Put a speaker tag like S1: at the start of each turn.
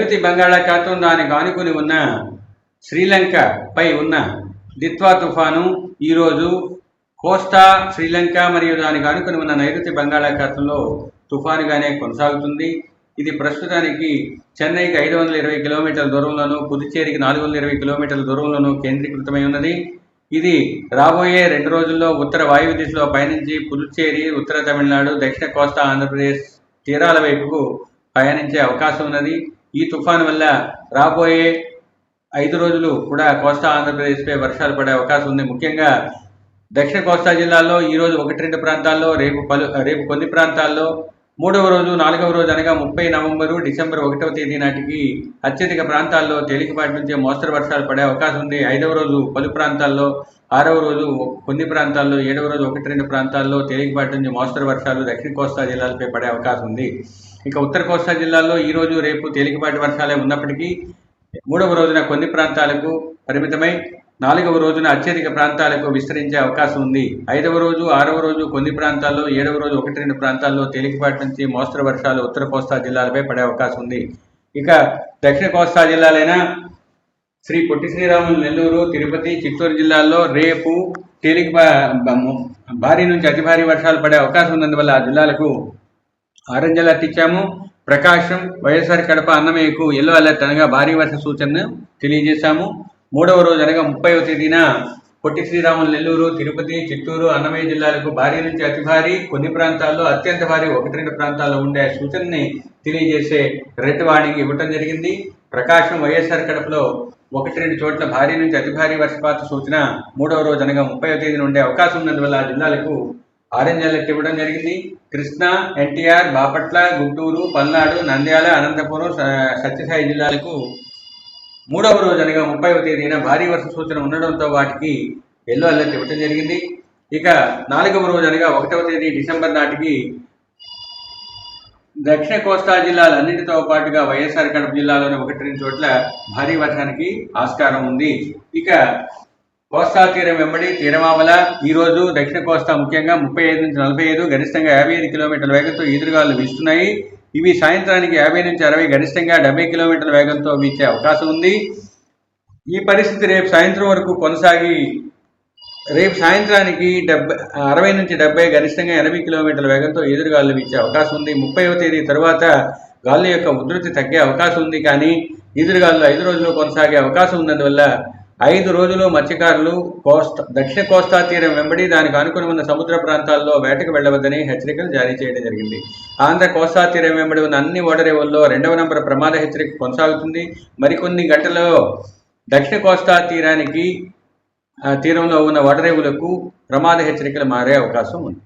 S1: నైరుతి బంగాళాఖాతం దానికి ఆనుకుని ఉన్న శ్రీలంకపై ఉన్న దిత్వా తుఫాను ఈరోజు కోస్తా శ్రీలంక మరియు దానికి ఆనుకుని ఉన్న నైరుతి బంగాళాఖాతంలో తుఫానుగానే కొనసాగుతుంది. ఇది ప్రస్తుతానికి చెన్నైకి 520 కిలోమీటర్ల దూరంలోనూ, పుదుచ్చేరికి 420 కిలోమీటర్ల దూరంలోనూ కేంద్రీకృతమై ఉన్నది. ఇది రాబోయే 2 రోజుల్లో ఉత్తర వాయువ్య దిశలో పయనించి పుదుచ్చేరి, ఉత్తర తమిళనాడు, దక్షిణ కోస్తా ఆంధ్రప్రదేశ్ తీరాల వైపుకు పయనించే అవకాశం ఉన్నది. ఈ తుఫాను వల్ల రాబోయే 5 రోజులు కూడా కోస్తా ఆంధ్రప్రదేశ్పై వర్షాలు పడే అవకాశం ఉంది. ముఖ్యంగా దక్షిణ కోస్తా జిల్లాల్లో ఈరోజు 1-2 ప్రాంతాల్లో, రేపు కొన్ని ప్రాంతాల్లో, 3వ రోజు 4వ రోజు అనగా 30 నవంబరు డిసెంబర్ 1వ తేదీ నాటికి అత్యధిక ప్రాంతాల్లో తేలికపాటి నుంచి మోస్తరు వర్షాలు పడే అవకాశం ఉంది. 5వ రోజు పలు ప్రాంతాల్లో, 6వ రోజు కొన్ని ప్రాంతాల్లో, 7వ రోజు 1-2 ప్రాంతాల్లో తేలికపాటి నుంచి మోస్తరు వర్షాలు దక్షిణ కోస్తా జిల్లాలపై పడే అవకాశం ఉంది. ఇక ఉత్తర కోస్తా జిల్లాల్లో ఈరోజు రేపు తేలికపాటి వర్షాలే ఉన్నప్పటికీ 3వ రోజున కొన్ని ప్రాంతాలకు పరిమితమై 4వ రోజున అత్యధిక ప్రాంతాలకు విస్తరించే అవకాశం ఉంది. 5వ రోజు, 6వ రోజు కొన్ని ప్రాంతాల్లో, 7వ రోజు 1-2 ప్రాంతాల్లో తేలికపాటి నుంచి మోస్తరు వర్షాలు ఉత్తర కోస్తా జిల్లాలపై పడే అవకాశం ఉంది. ఇక దక్షిణ కోస్తా జిల్లాలైన శ్రీ పొట్టి శ్రీరాములు, నెల్లూరు, తిరుపతి, చిత్తూరు జిల్లాల్లో రేపు భారీ నుంచి అతి భారీ వర్షాలు పడే అవకాశం ఉన్నందువల్ల ఆ జిల్లాలకు ఆరెంజ్ అలర్ట్ ఇచ్చాము. ప్రకాశం, వైఎస్ఆర్ కడప, అన్నమయ్యకు ఎల్లో అలర్ట్ అనగా భారీ వర్ష సూచనను తెలియజేశాము. 3వ రోజు అనగా 30వ తేదీన పొట్టి శ్రీరాములు, నెల్లూరు, తిరుపతి, చిత్తూరు, అన్నమయ్య జిల్లాలకు భారీ నుంచి అతి భారీ, కొన్ని ప్రాంతాల్లో అత్యంత భారీ 1-2 ప్రాంతాల్లో ఉండే సూచనని తెలియజేసే రెడ్ వార్నింగ్ ఇవ్వటం జరిగింది. ప్రకాశం, వైఎస్ఆర్ కడపలో 1-2 చోట్ల భారీ నుంచి అతి భారీ వర్షపాత సూచన 3వ రోజు అనగా 30వ తేదీన ఉండే అవకాశం ఉన్నందువల్ల ఆ జిల్లాలకు ఆరెంజ్ అలర్ట్ ఇవ్వడం జరిగింది. కృష్ణా, ఎన్టీఆర్, బాపట్ల, గుంటూరు, పల్నాడు, నంద్యాల, అనంతపురం, సత్యసాయి జిల్లాలకు 3వ రోజు అనగా 30వ తేదీన భారీ వర్ష సూచన ఉండడంతో వాటికి ఎల్లో అలర్ట్ ఇవ్వడం జరిగింది. ఇక 4వ రోజు అనగా 1వ తేదీ డిసెంబర్ నాటికి దక్షిణ కోస్తా జిల్లాలన్నింటితో పాటుగా వైఎస్ఆర్ కడప జిల్లాలోని 1-2 చోట్ల భారీ వర్షానికి ఆస్కారం ఉంది. ఇక కోస్తా తీరం వెంబడి తీరమావల ఈరోజు దక్షిణ కోస్తా ముఖ్యంగా 35 నుంచి 45, గరిష్టంగా 55 కిలోమీటర్ల వేగంతో ఈదురుగాలు వీస్తున్నాయి. ఇవి సాయంత్రానికి 50 నుంచి 60, గరిష్టంగా 70 కిలోమీటర్ల వేగంతో వీచే అవకాశం ఉంది. ఈ పరిస్థితి రేపు సాయంత్రం వరకు కొనసాగి రేపు సాయంత్రానికి 60 నుంచి 70, గరిష్టంగా 80 కిలోమీటర్ల వేగంతో ఎదురుగాలు వీచే అవకాశం ఉంది. 30వ తేదీ తర్వాత గాలి యొక్క ఉధృతి తగ్గే అవకాశం ఉంది. కానీ ఎదురుగాలు 5 రోజులు కొనసాగే అవకాశం ఉన్నందువల్ల 5 రోజులు మత్స్యకారులు దక్షిణ కోస్తా తీరం వెంబడి దానికి ఆనుకుని ఉన్న సముద్ర ప్రాంతాల్లో వేటకు వెళ్లవద్దని హెచ్చరికలు జారీ చేయడం జరిగింది. ఆంధ్ర కోస్తా తీరం వెంబడి ఉన్న అన్ని ఓడరేవుల్లో 2వ నంబర్ ప్రమాద హెచ్చరిక కొనసాగుతుంది. మరికొన్ని గంటల్లో దక్షిణ కోస్తా తీరంలో ఉన్న ఓడరేవులకు ప్రమాద హెచ్చరికలు మారే అవకాశం ఉంది.